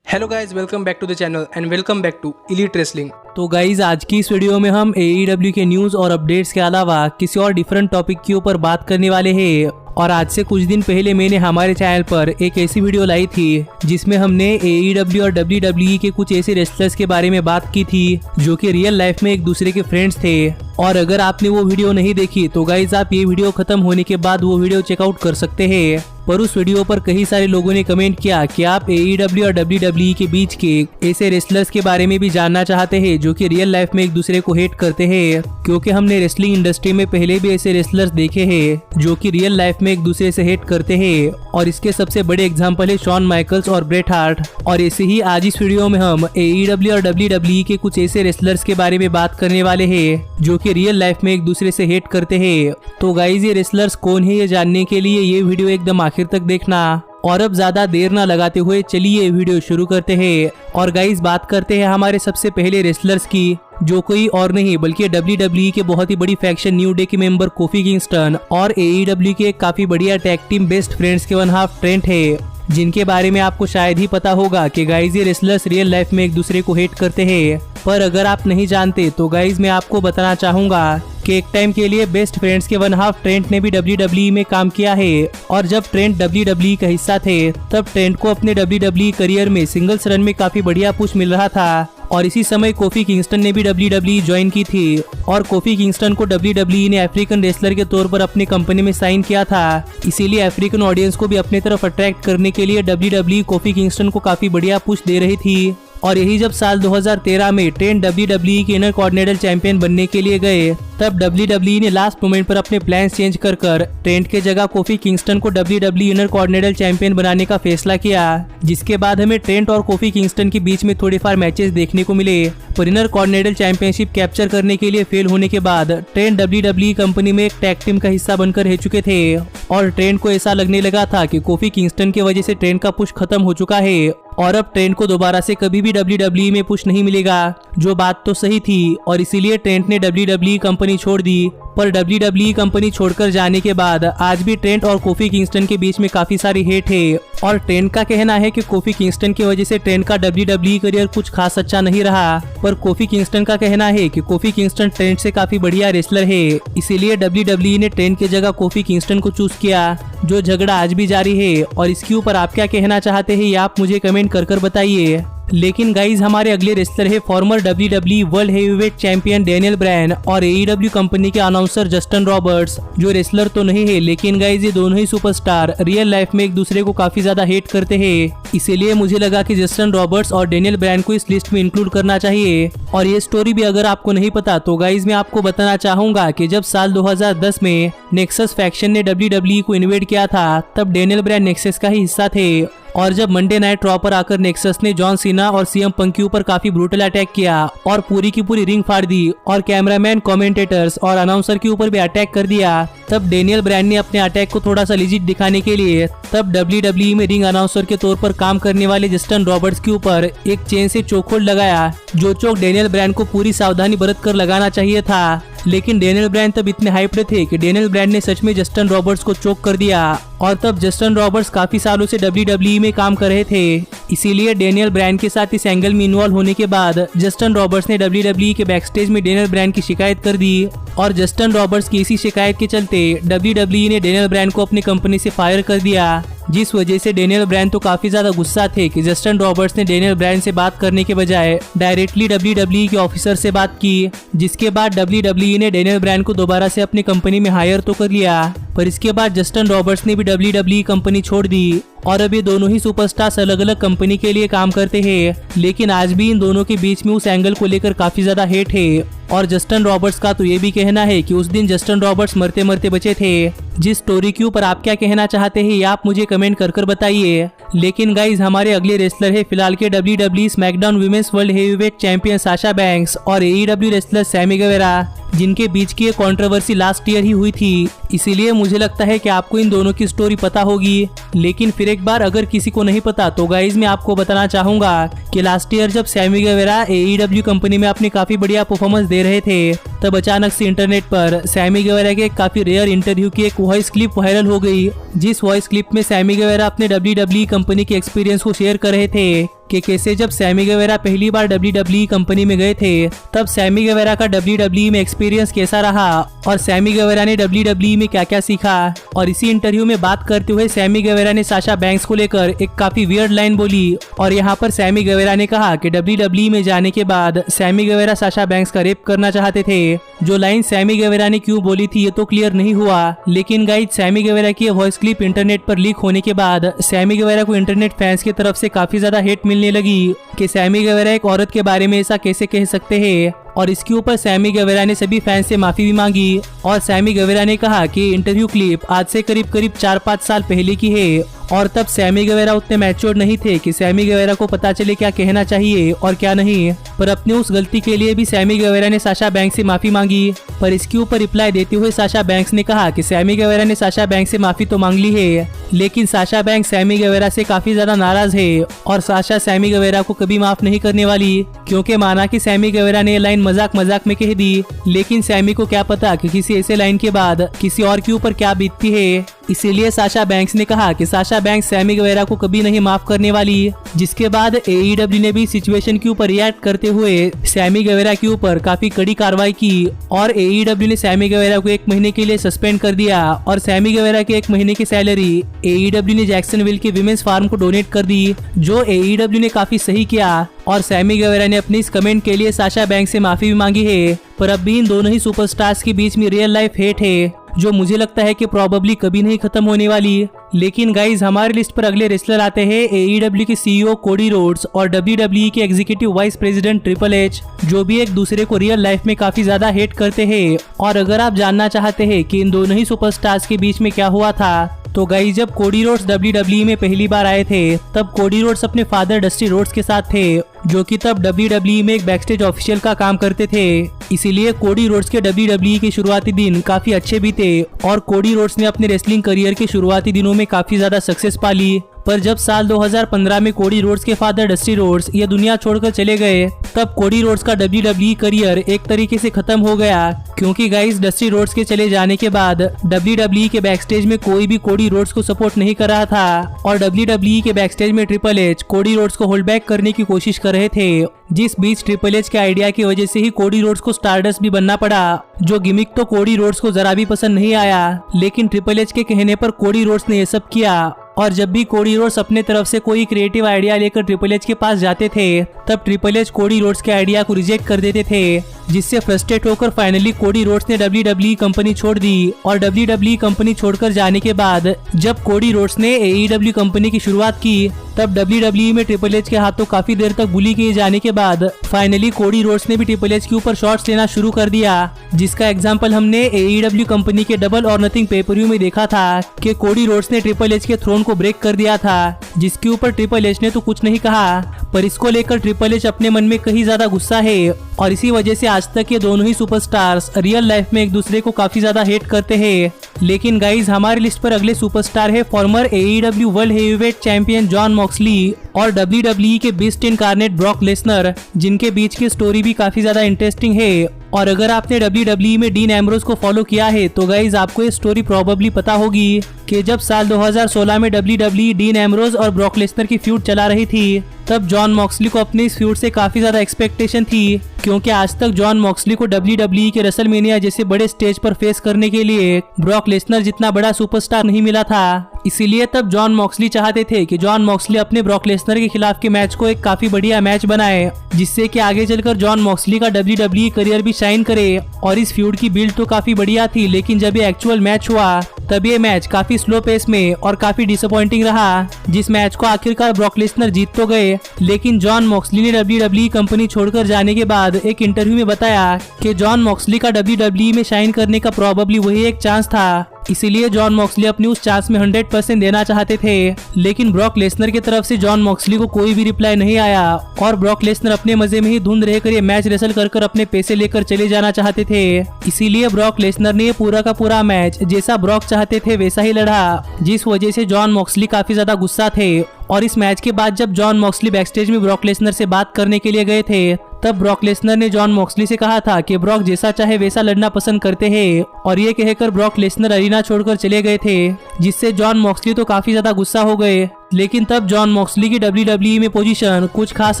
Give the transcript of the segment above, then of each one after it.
Hello guys, welcome back to the channel and welcome back to elite wrestling. तो guys आज की इस video में हम AEW के न्यूज़ और अपडेट्स के अलावा किसी और डिफरेंट टॉपिक के ऊपर बात करने वाले हैं। और आज से कुछ दिन पहले मैंने हमारे चैनल पर एक ऐसी वीडियो लाई थी जिसमें हमने AEW और WWE के कुछ ऐसे रेसलर्स के बारे में बात की थी जो कि रियल लाइफ में एक दूसरे के फ्रेंड्स थे। और अगर आपने वो वीडियो नहीं देखी तो गाइज आप ये वीडियो खत्म होने के बाद वो वीडियो चेकआउट कर सकते हैं। पर उस वीडियो पर कई सारे लोगों ने कमेंट किया कि आप AEW और WWE के बीच के ऐसे रेसलर्स के बारे में भी जानना चाहते हैं जो कि रियल लाइफ में एक दूसरे को हेट करते हैं, क्योंकि हमने रेसलिंग इंडस्ट्री में पहले भी ऐसे रेसलर्स देखे हैं जो कि रियल लाइफ में एक दूसरे से हेट करते हैं। और इसके सबसे बड़े एग्जांपल है शॉन माइकल्स और ब्रेट हार्ट। और ऐसे ही आज इस वीडियो में हम AEW और WWE के कुछ ऐसे रेसलर्स के बारे में बात करने वाले हैं जो कि रियल लाइफ में एक दूसरे से हेट करते हैं। तो गाइज ये रेसलर्स कौन है ये जानने के लिए ये वीडियो एकदम आखिर तक देखना। और अब ज्यादा देर ना लगाते हुए चलिए वीडियो शुरू करते हैं। और गाइज बात करते हैं हमारे सबसे पहले रेसलर्स की, जो कोई और नहीं बल्कि WWE के बहुत ही बड़ी फैक्शन न्यू डे के मेंबर कोफी किंगस्टन और AEW के काफी बढ़िया टैग टीम बेस्ट फ्रेंड्स के वन हाफ ट्रेंट है, जिनके बारे में आपको शायद ही पता होगा कि गाइज ये रेसलर्स रियल लाइफ में एक दूसरे को हेट करते हैं। पर अगर आप नहीं जानते तो गाइज मैं आपको बताना चाहूंगा कि एक टाइम के लिए बेस्ट फ्रेंड्स के वन हाफ ट्रेंट ने भी WWE में काम किया है। और जब ट्रेंट WWE का हिस्सा थे तब ट्रेंट को अपने WWE करियर में सिंगल्स रन में काफी बढ़िया पुश मिल रहा था। और इसी समय कोफी किंगस्टन ने भी WWE ज्वाइन की थी। और कोफी किंगस्टन को WWE ने अफ्रीकन रेसलर के तौर पर अपनी कंपनी में साइन किया था, इसीलिए अफ्रीकन ऑडियंस को भी अपने तरफ अट्रैक्ट करने के लिए WWE कोफी किंगस्टन को काफी बढ़िया पुश दे रही थी। और यही जब साल 2013 में ट्रेंट WWE के इंटर कॉर्डिनेटर चैंपियन बनने के लिए गए तब WWE ने लास्ट मोमेंट पर अपने प्लान चेंज कर ट्रेंट के जगह कोफी किंगस्टन को WWE इंटर कॉर्डिनेटर चैंपियन बनाने का फैसला किया, जिसके बाद हमें ट्रेंट और कोफी किंगस्टन के बीच में थोड़े फार मैचेस देखने को मिले। पर इंटर कॉर्डिनेटर चैंपियनशिप कैप्चर करने के लिए फेल होने के बाद ट्रेंट WWE कंपनी में एक टैग टीम का हिस्सा बनकर रह चुके थे। और ट्रेंट को ऐसा लगने लगा था कि कोफी किंगस्टन की वजह से ट्रेंट का पुश खत्म हो चुका है और अब ट्रेंट को दोबारा से कभी भी WWE में पुश नहीं मिलेगा, जो बात तो सही थी। और इसीलिए ट्रेंट ने WWE कंपनी छोड़ दी। पर WWE कंपनी छोड़कर जाने के बाद आज भी ट्रेंट और कोफी किंगस्टन के बीच में काफी सारी हेट है। और ट्रेंट का कहना है कि कोफी किंगस्टन की वजह से ट्रेंट का WWE करियर कुछ खास अच्छा नहीं रहा। पर कोफी किंगस्टन का कहना है कि कोफी किंगस्टन ट्रेंट से काफी बढ़िया रेसलर है, इसीलिए WWE ने ट्रेंट की जगह कोफी किंगस्टन को चूज किया, जो झगड़ा आज भी जारी है। और इसके ऊपर आप क्या कहना चाहते हैं ये आप मुझे कमेंट कर बताइए। लेकिन गाइज हमारे अगले रेसलर है farmer WWE world heavyweight champion Daniel Bryan और AEW कंपनी के अनाउंसर जस्टिन रॉबर्ट्स, जो रेसलर तो नहीं है लेकिन गाइज ये दोनों ही सुपरस्टार रियल लाइफ में एक दूसरे को काफी ज्यादा हेट करते हैं। इसीलिए मुझे लगा कि जस्टिन रॉबर्ट्स और डैनियल ब्रायन को इस लिस्ट में इंक्लूड करना चाहिए। और ये स्टोरी भी अगर आपको नहीं पता तो गाइज मैं आपको बताना चाहूंगा कि जब साल 2010 में नेक्सस फैक्शन ने WWE को इन्वेड किया था तब डैनियल ब्रायन नेक्सस का ही हिस्सा थे। और जब मंडे नाइट रॉ पर आकर नेक्सस ने जॉन सीना और CM पंक के ऊपर काफी ब्रूटल अटैक किया और पूरी की पूरी रिंग फाड़ दी और कैमरामैन, कमेंटेटर्स और अनाउंसर के ऊपर भी अटैक कर दिया, तब डैनियल ब्रायन ने अपने अटैक को थोड़ा सा लिजिट दिखाने के लिए तब WWE में रिंग अनाउंसर के तौर पर काम करने वाले जस्टिन रॉबर्ट्स के ऊपर एक चेन से चोखोल्ड लगाया, जो चोक डैनियल ब्रायन को पूरी सावधानी बरत कर लगाना चाहिए था। लेकिन डैनियल ब्रायन तब इतने हाइप्ड थे कि डैनियल ब्रायन ने सच में जस्टिन रॉबर्ट्स को चोक कर दिया। और तब जस्टिन रॉबर्ट्स काफी सालों से WWE में काम कर रहे थे, इसीलिए डैनियल ब्रायन के साथ इस एंगल में इन्वॉल्व होने के बाद जस्टिन रॉबर्ट्स ने WWE के बैकस्टेज में डैनियल ब्रायन की शिकायत कर दी। और जस्टिन रॉबर्ट्स की इसी शिकायत के चलते WWE ने डैनियल ब्रायन को अपनी कंपनी से फायर कर दिया, जिस वजह से डैनियल ब्रायन तो काफी ज्यादा गुस्सा थे कि जस्टिन रॉबर्ट्स ने डैनियल ब्रायन से बात करने के बजाय डायरेक्टली WWE के ऑफिसर से बात की, जिसके बाद WWE ने डैनियल ब्रायन को दोबारा से अपनी कंपनी में हायर तो कर लिया। पर इसके बाद जस्टिन रॉबर्ट्स ने भी WWE कंपनी छोड़ दी और अब ये दोनों ही सुपरस्टार्स अलग अलग कंपनी के लिए काम करते हैं। लेकिन आज भी इन दोनों के बीच में उस एंगल को लेकर काफी ज्यादा हेट है। और जस्टिन रॉबर्ट्स का तो ये भी कहना है कि उस दिन जस्टिन रॉबर्ट्स मरते मरते बचे थे। जिस स्टोरी के ऊपर आप क्या कहना चाहते हैं ये आप मुझे कमेंट कर बताइए। लेकिन गाइज हमारे अगले रेसलर है फिलहाल के WWE SmackDown women's world heavyweight champion Sasha banks और AEW रेसलर सैमी गुएवारा, जिनके बीच की कंट्रोवर्सी लास्ट ईयर ही हुई थी। इसीलिए मुझे लगता है कि आपको इन दोनों की स्टोरी पता होगी। लेकिन फिर एक बार अगर किसी को नहीं पता तो गाइज मैं आपको बताना चाहूंगा कि लास्ट ईयर जब सैमी गुएवारा AEW कंपनी में अपनी काफी बढ़िया परफॉर्मेंस दे रहे थे तब अचानक से इंटरनेट पर सैमी गुएवारा के काफी रेयर इंटरव्यू की एक वॉइस क्लिप वायरल हो गई, जिस वॉइस क्लिप में सैमी गुएवारा अपने WWE कंपनी के एक्सपीरियंस को शेयर कर रहे थे। कि कैसे जब सैमी गेवेरा पहली बार WWE कंपनी में गए थे तब सैमी गेवेरा का WWE में एक्सपीरियंस कैसा रहा और सैमी गेवेरा ने WWE में क्या क्या सीखा। और इसी इंटरव्यू में बात करते हुए सैमी गेवेरा ने साशा बैंक्स को लेकर एक काफी वियर्ड लाइन बोली और यहाँ पर सैमी गेवेरा ने कहा कि WWE में जाने के बाद सैमी गेवेरा साशा बैंक्स का रेप करना चाहते थे। जो लाइन सैमी गेवेरा ने क्यों बोली थी ये तो क्लियर नहीं हुआ, लेकिन गाइस सैमी गेवेरा की वॉइस क्लिप इंटरनेट पर लीक होने के बाद सैमी गेवेरा को इंटरनेट फैंस की तरफ से काफी ज्यादा हेट मिलने लगी कि सैमी गेवेरा एक औरत के बारे में ऐसा कैसे कह सकते हैं। और इसके ऊपर सैमी गेवेरा ने सभी फैंस से माफी भी मांगी और सैमी गेवेरा ने कहा कि इंटरव्यू क्लिप आज से करीब 4-5 साल पहले की है और तब सैमी गेवेरा उतने मैच्योर नहीं थे कि सैमी गेवेरा को पता चले क्या कहना चाहिए और क्या नहीं। पर अपनी उस गलती के लिए भी सैमी गेवेरा ने साशा बैंक्स से माफी मांगी। पर इसके ऊपर रिप्लाई देते हुए साशा बैंक्स ने कहा कि सैमी गेवेरा ने साशा बैंक्स से माफी तो मांग ली है, लेकिन साशा बैंक्स सैमी गेवेरा से काफी ज्यादा नाराज है और साशा सैमी गेवेरा को कभी माफ नहीं करने वाली, क्योंकि माना कि सैमी गेवेरा ने ये लाइन मजाक में कह दी, लेकिन सैमी को क्या पता कि किसी ऐसे लाइन के बाद किसी और के ऊपर क्या बीतती है। इसीलिए साशा बैंक्स ने कहा कि साशा बैंक्स सैमी गेवेरा को कभी नहीं माफ करने वाली। जिसके बाद AEW ने भी सिचुएशन के ऊपर रिएक्ट करते हुए सैमी गेवेरा के ऊपर काफी कड़ी कार्रवाई की और AEW ने सैमी गेवेरा को 1 महीने के लिए सस्पेंड कर दिया और सैमी गेवेरा के 1 महीने की सैलरी AEW ने जैक्सनविल के विमेंस फार्म को डोनेट कर दी, जो AEW ने काफी सही किया। और सैमी गेवेरा ने अपने इस कमेंट के लिए साशा बैंक्स से माफी भी मांगी है। पर अब भी इन दोनों ही सुपरस्टार्स के बीच में रियल लाइफ हेट है, जो मुझे लगता है कि प्रोबेबली कभी नहीं खत्म होने वाली। लेकिन गाइज हमारी लिस्ट पर अगले रेसलर आते हैं AEW के CEO कोडी रोड्स और WWE के executive vice president triple H, जो भी एक दूसरे को रियल लाइफ में काफी ज्यादा हेट करते हैं। और अगर आप जानना चाहते हैं कि इन दोनों ही सुपरस्टार्स के बीच में क्या हुआ था, तो गाइस जब कोडी रोड्स WWE में पहली बार आए थे तब कोडी रोड्स अपने फादर डस्टी रोड्स के साथ थे, जो कि तब WWE में एक बैकस्टेज ऑफिशियल का काम करते थे। इसीलिए कोडी रोड्स के WWE के शुरुआती दिन काफी अच्छे भी थे और कोडी रोड्स ने अपने रेसलिंग करियर के शुरुआती दिनों में काफी ज्यादा सक्सेस पाली। पर जब साल 2015 में कोडी रोड्स के फादर डस्टी रोड्स ये दुनिया छोड़कर चले गए, तब कोडी रोड्स का WWE करियर एक तरीके से खत्म हो गया, क्योंकि गाइस डस्टी रोड्स के चले जाने के बाद WWE के बैकस्टेज में कोई भी कोडी रोड्स को सपोर्ट नहीं कर रहा था और WWE के बैकस्टेज में ट्रिपल एच कोडी रोड्स को होल्ड बैक करने की कोशिश कर रहे थे, जिस बीच ट्रिपल एच के आइडिया की वजह से ही कोडी रोड्स को स्टारडस्ट भी बनना पड़ा, जो गिमिक तो कोडी रोड्स को जरा भी पसंद नहीं आया। लेकिन ट्रिपल एच के कहने पर कोडी रोड्स ने ये सब किया और जब भी कोडी रोड्स अपने तरफ से कोई क्रिएटिव आइडिया लेकर ट्रिपल एच के पास जाते थे, तब ट्रिपल एच कोडी रोड्स के आइडिया को रिजेक्ट कर देते थे, जिससे फ्रस्ट्रेट होकर फाइनली कोडी रोड्स ने WWE कंपनी छोड़ दी। और WWE कंपनी छोड़कर जाने के बाद जब कोडी रोड्स ने AEW कंपनी की शुरुआत की, तब WWE में ट्रिपल एच के हाथों काफी देर तक बुली किए जाने के बाद फाइनली कोडी रोड्स ने भी ट्रिपल एच के ऊपर शॉट्स लेना शुरू कर दिया, जिसका एग्जांपल हमने AEW कंपनी के डबल और नथिंग पेपर व्यू में देखा था कि कोडी रोड्स ने ट्रिपल एच के थ्रोन को ब्रेक कर दिया था, जिसके ऊपर ट्रिपल एच ने तो कुछ नहीं कहा। पर इसको लेकर ट्रिपल एच अपने मन में कहीं ज्यादा गुस्सा है और इसी वजह से आज तक ये दोनों ही सुपरस्टार्स रियल लाइफ में एक दूसरे को काफी ज्यादा हेट करते हैं। लेकिन गाइज हमारी लिस्ट पर अगले सुपरस्टार है farmer AEW world heavyweight champion John Moxley और WWE के बीस्ट इनकार्नेट ब्रॉक लेसनर, जिनके बीच की स्टोरी भी काफी ज्यादा इंटरेस्टिंग है। और अगर आपने WWE में डीन एम्ब्रोस को फॉलो किया है तो गाइज आपको ये स्टोरी प्रोबेबली पता होगी कि जब साल 2016 में WWE डीन एम्ब्रोस और ब्रॉक लेसनर की फ्यूड चला रही थी, तब जॉन मॉक्सली को अपने इस फ्यूड से काफी ज्यादा एक्सपेक्टेशन थी, क्योंकि आज तक जॉन मॉक्सली को WWE के रेसलमेनिया जैसे बड़े स्टेज पर फेस करने के लिए ब्रॉक लेसनर जितना बड़ा सुपरस्टार नहीं मिला था। इसीलिए तब जॉन मॉक्सली चाहते थे कि जॉन मॉक्सली अपने ब्रॉक लेसनर के खिलाफ के मैच को एक काफी बढ़िया मैच बनाए, जिससे कि आगे चलकर जॉन मॉक्सली का WWE करियर भी शाइन करे। और इस फ्यूड की बिल्ड तो काफी बढ़िया थी, लेकिन जब ये एक्चुअल मैच हुआ तब ये मैच काफी स्लो पेस में और काफी डिसअपॉइंटिंग रहा, जिस मैच को आखिरकार ब्रॉक लेसनर जीत तो गए, लेकिन जॉन मॉक्सली ने WWE कंपनी छोड़कर जाने के बाद एक इंटरव्यू में बताया कि जॉन मॉक्सली का WWE में शाइन करने का प्रोबेबली वही एक चांस था। इसीलिए जॉन मॉक्सली अपनी उस चांस में 100% देना चाहते थे, लेकिन ब्रॉक लेसनर की तरफ से जॉन मॉक्सली को कोई भी रिप्लाई नहीं आया और ब्रॉक लेसनर अपने मजे में ही धुंध रहकर ये मैच रेसल कर अपने पैसे लेकर चले जाना चाहते थे। इसीलिए ब्रॉक लेसनर ने पूरा का पूरा मैच जैसा ब्रॉक चाहते थे वैसा ही लड़ा, जिस वजह से जॉन मॉक्सली काफी ज्यादा गुस्सा थे। और इस मैच के बाद जब जॉन मॉक्सली बैकस्टेज में ब्रॉक लेसनर से बात करने के लिए गए थे, तब ब्रॉक लेसनर ने जॉन मॉक्सली से कहा था कि ब्रॉक जैसा चाहे वैसा लड़ना पसंद करते हैं, और ये कहकर ब्रॉक लेसनर अरीना छोड़कर चले गए थे, जिससे जॉन मॉक्सली तो काफी ज्यादा गुस्सा हो गए लेकिन तब जॉन मॉक्सली की WWE में पोजीशन कुछ खास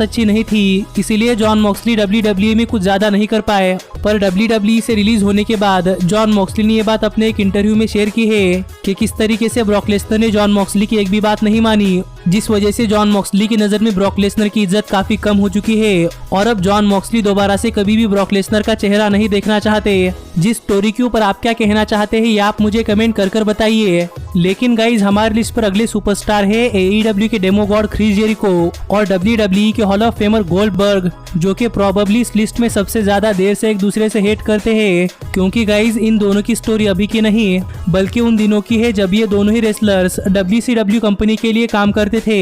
अच्छी नहीं थी, इसीलिए जॉन मॉक्सली WWE में कुछ ज्यादा नहीं कर पाए। पर WWE से रिलीज होने के बाद जॉन मॉक्सली ने ये बात अपने एक इंटरव्यू में शेयर की है कि किस तरीके से ब्रॉक लेसनर ने जॉन मॉक्सली की एक भी बात नहीं मानी, जिस वजह से जॉन मॉक्सली की नजर में ब्रॉक लेसनर की इज्जत काफी कम हो चुकी है और अब जॉन मॉक्सली दोबारा से कभी भी ब्रॉक लेसनर का चेहरा नहीं देखना चाहते। जिस स्टोरी के ऊपर आप क्या कहना चाहते हैं ये आप मुझे कमेंट कर बताइए। लेकिन गाइज हमारे लिस्ट पर अगले सुपरस्टार है AEW के डेमो गॉड क्रिस जेरिको और WWE के हॉल ऑफ फेमर गोल्डबर्ग, जो कि प्रोबेबली इस लिस्ट में सबसे ज्यादा देर से एक दूसरे से हेट करते हैं, क्योंकि गाइज इन दोनों की स्टोरी अभी की नहीं बल्कि उन दिनों की है जब ये दोनों ही रेसलर्स WCW कंपनी के लिए काम करते थे।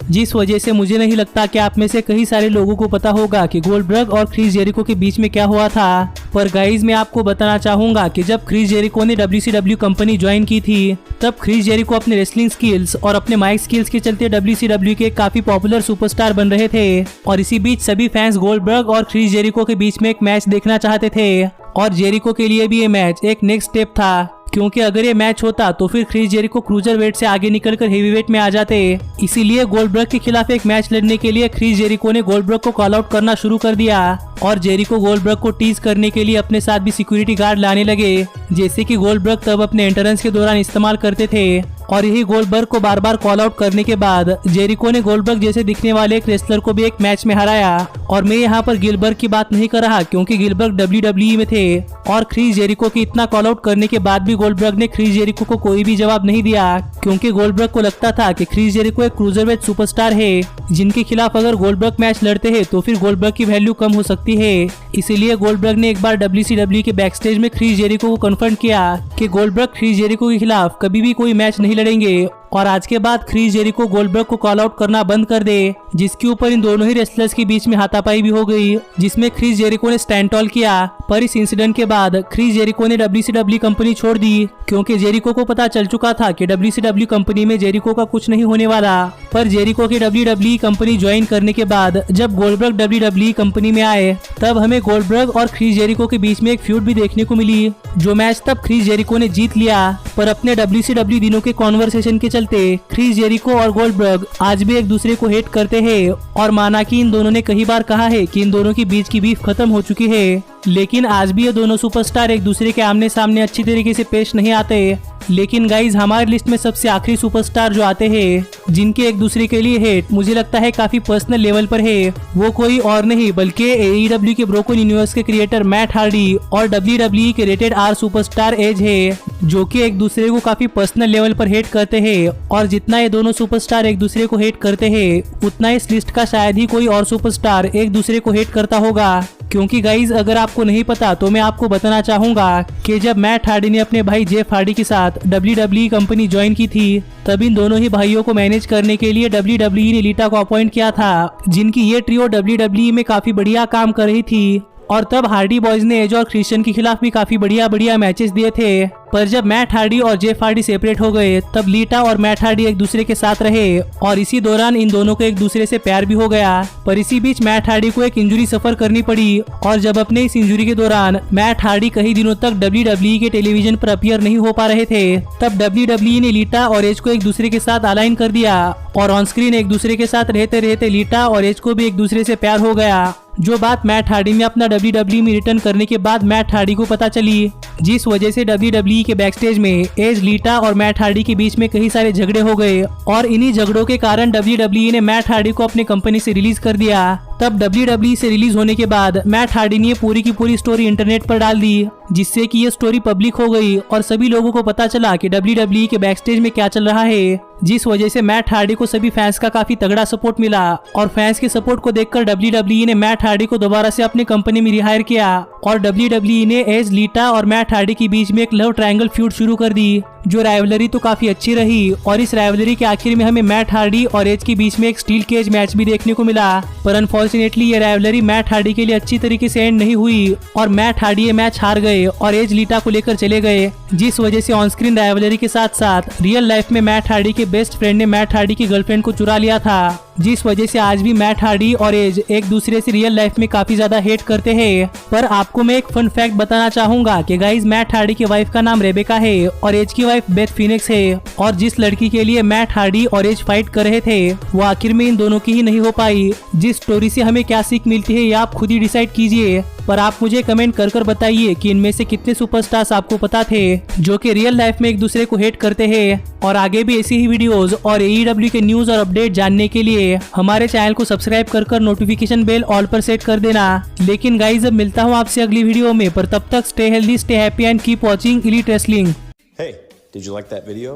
जिस वजह से मुझे नहीं लगता कि आप में से कई सारे लोगों को पता होगा कि गोल्डबर्ग और क्रिस जेरिको के बीच में क्या हुआ था। पर गाइज मैं आपको बताना चाहूंगा कि जब क्रिस जेरिको ने WCW कंपनी ज्वाइन की थी तब क्रिस जेरिको अपने रेसलिंग स्किल्स और अपने माइक स्किल्स के चलते WCW के काफी पॉपुलर सुपरस्टार बन रहे थे और इसी बीच सभी फैंस गोल्डबर्ग और क्रिस जेरिको के बीच में एक मैच देखना चाहते थे और जेरिको के लिए भी ये मैच एक नेक्स्ट स्टेप था, क्योंकि अगर ये मैच होता तो फिर क्रिस जेरिको क्रूजर वेट से आगे निकलकर हेवीवेट में आ जाते। इसीलिए गोल्डबर्ग के खिलाफ एक मैच लड़ने के लिए क्रिस जेरिको ने गोल्डबर्ग को कॉल आउट करना शुरू कर दिया और जेरिको गोल्डबर्ग को टीज करने के लिए अपने साथ भी सिक्योरिटी गार्ड लाने लगे, जैसे कि गोल्डबर्ग तब अपने एंट्रेंस के दौरान इस्तेमाल करते थे। और यही गोल्डबर्ग को बार बार कॉल आउट करने के बाद जेरिको ने गोल्डबर्ग जैसे दिखने वाले एक रेसलर को भी एक मैच में हराया। और मैं यहाँ पर गिलबर्ग की बात नहीं कर रहा, क्योंकि गिलबर्ग WWE में थे और क्रिस जेरिको की इतना कॉल आउट करने के बाद भी गोल्डबर्ग ने क्रिस जेरिको को कोई भी जवाब नहीं दिया, क्योंकि गोल्डबर्ग को लगता था कि क्रिस जेरिको एक क्रूजरवेट सुपरस्टार है जिनके खिलाफ अगर गोल्डबर्ग मैच लड़ते हैं तो फिर गोल्डबर्ग की वैल्यू कम हो सकती है। इसीलिए गोल्डबर्ग ने एक बार WCW के बैकस्टेज में क्रिस जेरिको को कन्फर्म किया कि गोल्डबर्ग क्रिस जेरिको के खिलाफ कभी भी कोई मैच नहीं लड़ेंगे और आज के बाद क्रिस जेरिको गोल्डबर्ग को कॉल आउट करना बंद कर दे, जिसके ऊपर इन दोनों ही रेसलर्स के बीच में हाथापाई भी हो गई, जिसमें क्रिस जेरिको ने स्टैंड टॉल किया। पर इस इंसिडेंट के बाद क्रिस जेरिको ने WCW कंपनी छोड़ दी, क्योंकि जेरिको को पता चल चुका था कि WCW कंपनी में जेरिको का कुछ नहीं होने वाला। पर जेरिको की WWE कंपनी ज्वाइन करने के बाद जब गोल्डबर्ग WWE कंपनी में आए तब हमें गोल्डबर्ग और क्रिस जेरिको के बीच में एक फ्यूड भी देखने को मिली, जो मैच तब क्रिस जेरिको ने जीत लिया। पर अपने WCW दिनों के कॉन्वर्सेशन के चलते क्रिस जेरिको और गोल्डबर्ग आज भी एक दूसरे को हेट करते हैं और माना कि इन दोनों ने कई बार कहा है कि इन दोनों के बीच की बीफ खत्म हो चुकी है, लेकिन आज भी ये दोनों सुपरस्टार एक दूसरे के आमने सामने अच्छी तरीके से पेश नहीं आते। लेकिन गाइज हमारे लिस्ट में सबसे आखिरी सुपरस्टार जो आते हैं जिनके एक दूसरे के लिए हेट मुझे लगता है काफी पर्सनल लेवल पर है, वो कोई और नहीं बल्कि AEW के ब्रोकन यूनिवर्स के क्रिएटर मैट हार्डी और WWE के रेटेड R सुपरस्टार एज है, जो कि एक दूसरे को काफी पर्सनल लेवल पर हेट करते हैं। और जितना ये दोनों सुपरस्टार एक दूसरे को हेट करते हैं उतना इस लिस्ट का शायद ही कोई और सुपरस्टार एक दूसरे को हेट करता होगा। क्योंकि गाइज अगर आपको नहीं पता तो मैं आपको बताना चाहूंगा कि जब मैट हार्डी ने अपने भाई जेफ हार्डी के साथ WWE कंपनी ज्वाइन की थी तब इन दोनों ही भाइयों को मैनेज करने के लिए WWE ने लीटा को अपॉइंट किया था, जिनकी ये ट्रियो WWE में काफी बढ़िया काम कर रही थी। और तब हार्डी बॉयज ने एज और क्रिश्चियन के खिलाफ भी काफी बढ़िया मैचेस दिए थे। पर जब मैट हार्डी और जेफ हार्डी सेपरेट हो गए तब लीटा और मैट हार्डी एक दूसरे के साथ रहे और इसी दौरान इन दोनों को एक दूसरे से प्यार भी हो गया। पर इसी बीच मैट हार्डी को एक इंजरी सफर करनी पड़ी और जब अपने इस इंजरी के दौरान मैट हार्डी कई दिनों तक WWE के टेलीविजन पर अपीयर नहीं हो पा रहे थे, तब WWE ने लीटा और एज को एक दूसरे के साथ अलाइन कर दिया और ऑन स्क्रीन एक दूसरे के साथ रहते रहते लीटा और एज को भी एक दूसरे से प्यार हो गया। जो बात मैट हार्डी ने अपना WWE में रिटर्न करने के बाद मैट हार्डी को पता चली, जिस वजह से WWE के बैकस्टेज में एज, लीटा और मैट हार्डी के बीच में कई सारे झगड़े हो गए और इन्हीं झगड़ों के कारण WWE ने मैट हार्डी को अपनी कंपनी से रिलीज कर दिया। तब WWE से रिलीज होने के बाद मैट हार्डी ने पूरी की पूरी स्टोरी इंटरनेट पर डाल दी, जिससे कि ये स्टोरी पब्लिक हो गई और सभी लोगों को पता चला कि WWE के बैकस्टेज में क्या चल रहा है, जिस वजह से मैट हार्डी को सभी फैंस का काफी तगड़ा सपोर्ट मिला और फैंस के सपोर्ट को देखकर WWE ने मैट हार्डी को दोबारा से अपनी कंपनी में रिहायर किया और WWE ने एज, लीटा और मैट हार्डी के बीच में एक लव ट्रायंगल फ्यूड शुरू कर दी, जो राइवलरी तो काफी अच्छी रही और इस राइवलरी के आखिर में हमें मैट हार्डी और एज के बीच में एक स्टील केज मैच भी देखने को मिला। पर अनफॉर्चुनेटली ये राइवलरी मैट हार्डी के लिए अच्छी तरीके से एंड नहीं हुई और मैट हार्डी ये मैच हार गए और एज लीटा को लेकर चले गए, जिस वजह से ऑन स्क्रीन राइवलरी के साथ साथ रियल लाइफ में मैट हार्डी के बेस्ट फ्रेंड ने मैट हार्डी की गर्लफ्रेंड को चुरा लिया था, जिस वजह से आज भी मैट हार्डी और एज एक दूसरे से रियल लाइफ में काफी ज्यादा हेट करते हैं। पर आपको मैं एक फन फैक्ट बताना चाहूंगा कि गाइज मैट हार्डी की वाइफ का नाम रेबेका है और एज की वाइफ बेथ फिनिक्स है और जिस लड़की के लिए मैट हार्डी और एज फाइट कर रहे थे वो आखिर में इन दोनों की ही नहीं हो पाई। जिस स्टोरी से हमें क्या सीख मिलती है ये आप खुद ही डिसाइड कीजिए, पर आप मुझे कमेंट कर बताइए कि इनमें से कितने सुपरस्टार्स आपको पता थे जो कि रियल लाइफ में एक दूसरे को हेट करते हैं। और आगे भी ऐसी ही वीडियोस और AEW के न्यूज और अपडेट जानने के लिए हमारे चैनल को सब्सक्राइब कर नोटिफिकेशन बेल ऑल पर सेट कर देना। लेकिन गाइज अब मिलता हूँ आपसे अगली वीडियो में, पर तब तक stay healthy, stay happy and keep watching elite wrestling. Hey, did you like that video?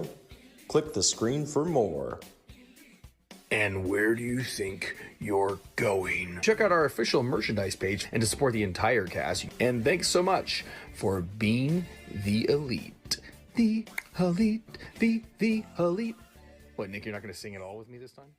Click the screen for more. And where do you think you're going? Check out our official merchandise page and to support the entire cast. And thanks so much for being the elite. The elite. What, Nick, you're not going to sing it all with me this time?